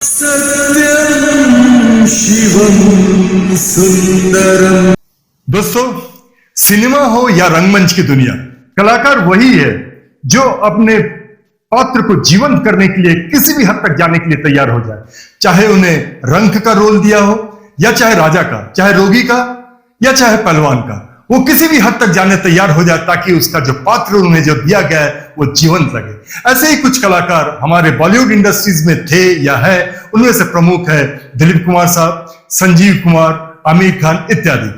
सत्यम शिवम सुंदरम। दोस्तों, सिनेमा हो या रंगमंच की दुनिया, कलाकार वही है जो अपने पात्र को जीवंत करने के लिए किसी भी हद तक जाने के लिए तैयार हो जाए। चाहे उन्हें रंक का रोल दिया हो, या चाहे राजा का, चाहे रोगी का, या चाहे पहलवान का, वो किसी भी हद तक जाने तैयार हो जाए ताकि उसका जो पात्र उन्हें जो दिया गया है वो जीवंत लगे। ऐसे ही कुछ कलाकार हमारे बॉलीवुड इंडस्ट्रीज में थे या है। उनमें से प्रमुख है दिलीप कुमार साहब, संजीव कुमार, आमिर खान इत्यादि।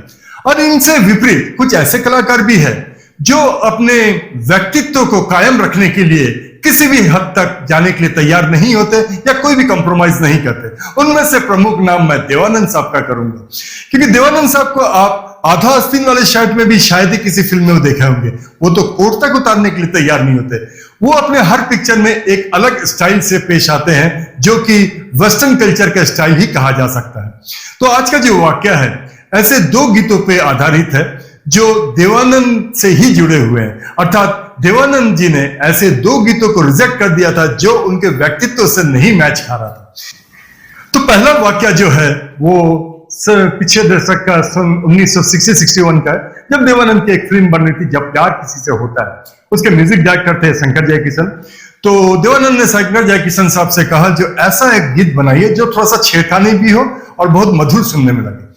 और इनसे विपरीत कुछ ऐसे कलाकार भी है जो अपने व्यक्तित्व को कायम रखने के लिए किसी भी हद तक जाने के लिए तैयार नहीं होते या कोई भी कॉम्प्रोमाइज नहीं करते। उनमें से प्रमुख नाम मैं देवानंद साहब का करूंगा, क्योंकि देवानंद साहब को आप आधा आस्तीन वाले शर्ट में भी शायद ही किसी फिल्म में वो देखे होंगे। वो तो कोट तक उतारने के लिए तैयार नहीं होते। वो अपने हर पिक्चर में एक अलग स्टाइल से पेश आते हैं, जो कि वेस्टर्न कल्चर का स्टाइल ही कहा जा सकता है। तो आज का जो वाक्य है ऐसे दो गीतों पे आधारित है जो देवानंद से ही जुड़े हुए हैं। अर्थात देवानंद जी ने ऐसे दो गीतों को रिजेक्ट कर दिया था जो उनके व्यक्तित्व से नहीं मैच खा रहा था। तो पहला वाक्य जो है वो पिछले दशक का सन 1960-61 का है, जब देवानंद की एक फिल्म बन रही थी जब प्यार किसी से होता है। उसके म्यूजिक डायरेक्टर थे शंकर जयकिशन। तो देवानंद ने शंकर जयकिशन साहब से कहा जो ऐसा एक गीत बनाइए जो थोड़ा सा छेड़खानी भी हो और बहुत मधुर सुनने में लगे।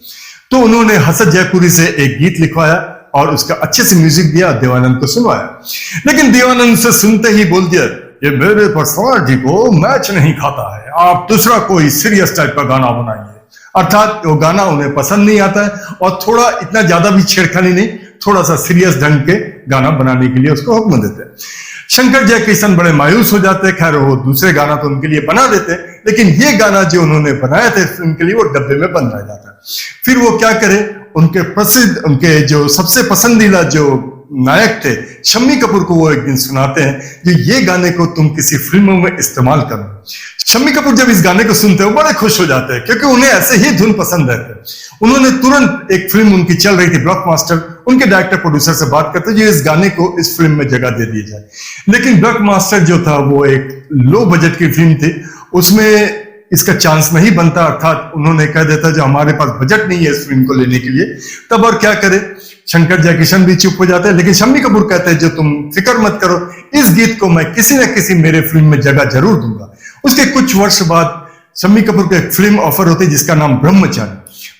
तो उन्होंने हसत जयपुरी से एक गीत लिखवाया और उसका अच्छे से म्यूजिक दिया, देवानंद को सुनवाया। लेकिन देवानंद से सुनते ही बोल दिया, ये मेरे पर्सनालिटी को मैच नहीं खाता है, आप दूसरा कोई सीरियस टाइप का गाना बनाइए। अर्थात वो गाना उन्हें पसंद नहीं आता है और थोड़ा इतना ज्यादा भी छेड़खानी नहीं, थोड़ा सा सीरियस ढंग के गाना बनाने के लिए उसको हुक्म देते हैं। शंकर जयकिशन बड़े मायूस हो जाते हैं। खैर, वो दूसरे गाना तो उनके लिए बना देते, लेकिन ये गाना जो उन्होंने बनाया था फिल्म के लिए वो डब्बे में बंद रह जाता है। फिर वो क्या करे, उनके प्रसिद्ध, उनके जो सबसे पसंदीदा जो नायक थे शम्मी कपूर को वो एक दिन सुनाते हैं कि ये गाने को तुम किसी फिल्म में इस्तेमाल करो। शम्मी कपूर जब इस गाने को सुनते हैं वो बड़े खुश हो जाते हैं, क्योंकि उन्हें ऐसे ही धुन पसंद है। उन्होंने तुरंत, एक फिल्म उनकी चल रही थी ब्लॉकबस्टर, उनके डायरेक्टर प्रोड्यूसर से बात करते जो इस गाने को इस फिल्म में जगह दे दी जाए। लेकिन ब्लॉकबस्टर जो था वो एक लो बजट की फिल्म थी, उसमें इसका चांस नहीं बनता। अर्थात उन्होंने कह देता जो हमारे पास बजट नहीं है इस फिल्म को लेने के लिए। तब और क्या करे, शंकर जयकिशन भी चुप हो जाते हैं। लेकिन शम्मी कपूर कहते हैं जो तुम फिक्र मत करो, इस गीत को मैं किसी न किसी मेरे फिल्म में जगह जरूर दूंगा। उसके कुछ वर्ष बाद शम्मी कपूर को एक फिल्म ऑफर होती है जिसका नाम ब्रह्मचारी।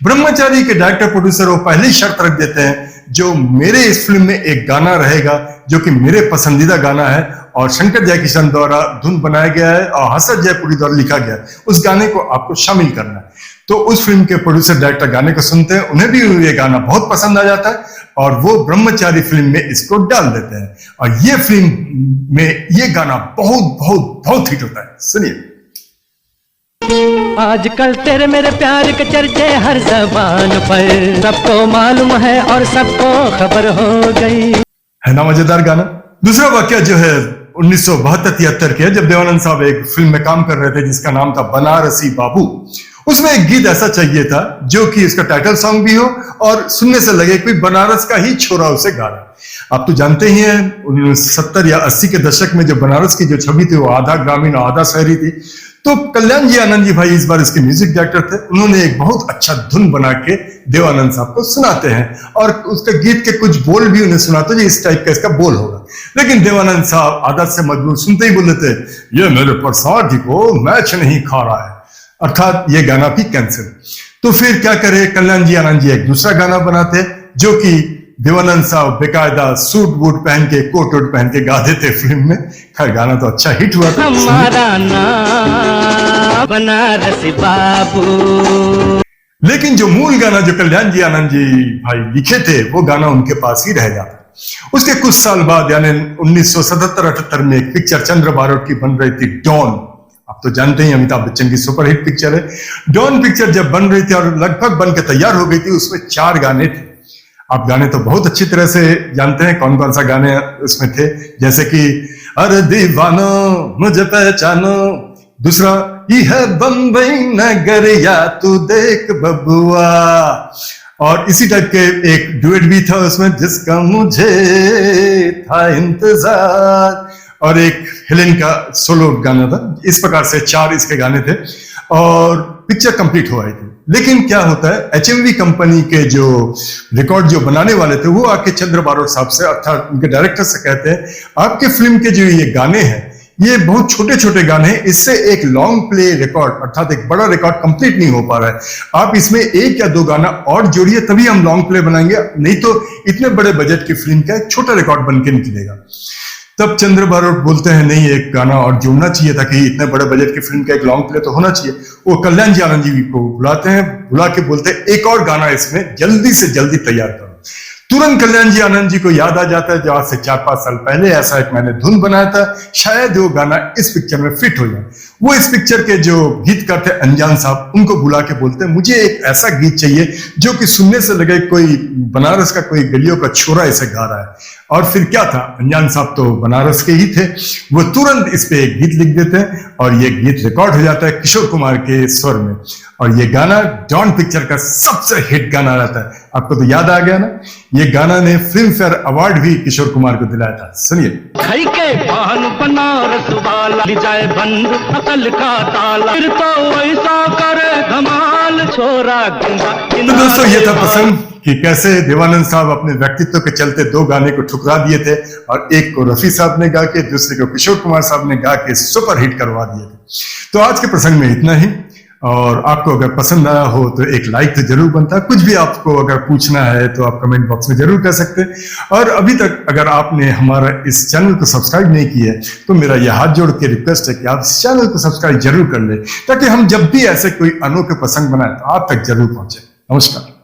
ब्रह्मचारी के डायरेक्टर प्रोड्यूसर वो पहली शर्त रख देते हैं जो मेरे इस फिल्म में एक गाना रहेगा जो कि मेरे पसंदीदा गाना है और शंकर जयकिशन द्वारा धुन बनाया गया है और हसत जयपुरी द्वारा लिखा गया है, उस गाने को आपको शामिल करना है। तो उस फिल्म के प्रोड्यूसर डायरेक्टर गाने को सुनते हैं, उन्हें भी ये गाना बहुत पसंद आ जाता है और वो ब्रह्मचारी फिल्म में इसको डाल देते हैं और ये फिल्म में ये गाना बहुत बहुत बहुत हिट होता है। सुनिए। आजकल तेरे मेरे प्यार के चर्चे हर जबान पर, सबको मालूम है और सबको खबर हो गई। है ना मजेदार गाना। दूसरा वाक्य जो है 1972-73 के, जब देवानंद साहब एक फिल्म में काम कर रहे थे जिसका नाम था बनारसी बाबू। उसमें एक गीत ऐसा चाहिए था जो कि इसका टाइटल सॉन्ग भी हो और सुनने से लगे कोई बनारस का ही छोरा उसे गा रहा है। आप तो जानते ही हैं 70 या 80 के दशक में जो बनारस की जो छवि थी वो आधा ग्रामीण और आधा शहरी थी। तो कल्याण जी आनंद जी भाई इस बार इसके म्यूजिक डायरेक्टर थे। उन्होंने एक बहुत अच्छा धुन बना के देवानंद साहब को सुनाते हैं और उसके गीत के कुछ बोल भी उन्हें सुनाते हैं, इस टाइप का इसका बोल होगा। लेकिन देवानंद साहब आदत से मजबूर सुनते ही बोल देते, ये मेरे पर्सनालिटी को मैच नहीं खा रहा है। अर्थात ये गाना भी कैंसिल। तो फिर क्या करे, कल्याण जी आनंद जी एक दूसरा गाना बनाते जो कि देवानंद साहब बेकायदा सूट बूट पहन के, कोट वोट पहन के गा देते फिल्म में। खैर, गाना तो अच्छा हिट हुआ था। हमारा नाम बनारसी बाबू। लेकिन जो मूल गाना जो कल्याण जी आनंद जी भाई लिखे थे वो गाना उनके पास ही रह जाता। उसके कुछ साल बाद यानी 1977-78 में एक पिक्चर चंद्र बारोट की बन रही थी, डॉन। आप तो जानते ही अमिताभ बच्चन की सुपरहिट पिक्चर है। डॉन पिक्चर जब बन रही थी और लगभग बन के तैयार हो गई थी, उसमें 4 गाने थे। आप गाने तो बहुत अच्छी तरह से जानते हैं कौन कौन सा गाने उसमें थे, जैसे कि अरे दीवानो मुझे पहचानो, दूसरा ये है बम्बई नगर या तू देख बबुआ, और इसी टाइप के एक डुएट भी था उसमें जिसका मुझे था इंतजार, और एक हेलेन का सोलो गाना था। इस प्रकार से 4 इसके गाने थे। और पिक्चर कंप्लीट हो आई थी। लेकिन क्या होता है, एचएमवी कंपनी के जो रिकॉर्ड जो बनाने वाले थे वो आके चंद्र बारोट साहब से अर्थात उनके डायरेक्टर से कहते हैं, आपके फिल्म के जो ये गाने हैं ये बहुत छोटे छोटे गाने हैं, इससे एक लॉन्ग प्ले रिकॉर्ड अर्थात एक बड़ा रिकॉर्ड कंप्लीट नहीं हो पा रहा है, आप इसमें 1 या 2 गाना और जोड़िए तभी हम लॉन्ग प्ले बनाएंगे, नहीं तो इतने बड़े बजट की फिल्म का एक छोटा रिकॉर्ड बन के निकलेगा। तब चंद्र बारोट बोलते हैं नहीं, एक गाना और जोड़ना चाहिए ताकि इतने बड़े बजट की फिल्म का एक लॉन्ग प्ले तो होना चाहिए। वो कल्याण जी आनंद जी को बुलाते हैं, बुला के बोलते हैं एक और गाना इसमें जल्दी से जल्दी तैयार करो। तुरंत कल्याण जी आनंद जी को याद आ जाता है जो आज से 4-5 साल पहले ऐसा एक मैंने धुन बनाया था, शायद वो गाना इस पिक्चर में फिट हो जाए। वो इस पिक्चर के जो गीतकार थे अनजान साहब, उनको बुला के बोलते हैं मुझे एक ऐसा गीत चाहिए जो कि सुनने से लगे कोई बनारस का कोई गलियों का छोरा इसे गा रहा है। और फिर क्या था, अनजान साहब तो बनारस के ही थे, वो तुरंत इस पे एक गीत लिख देते हैं और ये गीत रिकॉर्ड हो जाता है किशोर कुमार के स्वर में, और ये गाना डॉन पिक्चर का सबसे हिट गाना रहता है। आपको तो याद आ गया ना, ये गाना ने फिल्म फेयर अवार्ड भी किशोर कुमार को दिलाया था। सुनिए। खई के पान बनारस वाला जाए बंद अकल का ताला, फिर तो ऐसा करे धमाल छोरा गिंदा। तो दोस्तों ये था प्रसंग कि कैसे देवानंद साहब अपने व्यक्तित्व के चलते 2 गाने को ठुकरा दिए थे और एक को रफी साहब ने गा के, दूसरे को किशोर कुमार साहब ने गा के सुपर हिट करवा दिए थे। तो आज के प्रसंग में इतना ही, और आपको अगर पसंद आया हो तो एक लाइक तो जरूर बनता है। कुछ भी आपको अगर पूछना है तो आप कमेंट बॉक्स में जरूर कर सकते हैं। और अभी तक अगर आपने हमारा इस चैनल को सब्सक्राइब नहीं किया है तो मेरा यह हाथ जोड़ के रिक्वेस्ट है कि आप इस चैनल को सब्सक्राइब जरूर कर ले, ताकि हम जब भी ऐसे कोई अनोखे प्रसंग बनाए तो आप तक जरूर पहुंचे। नमस्कार।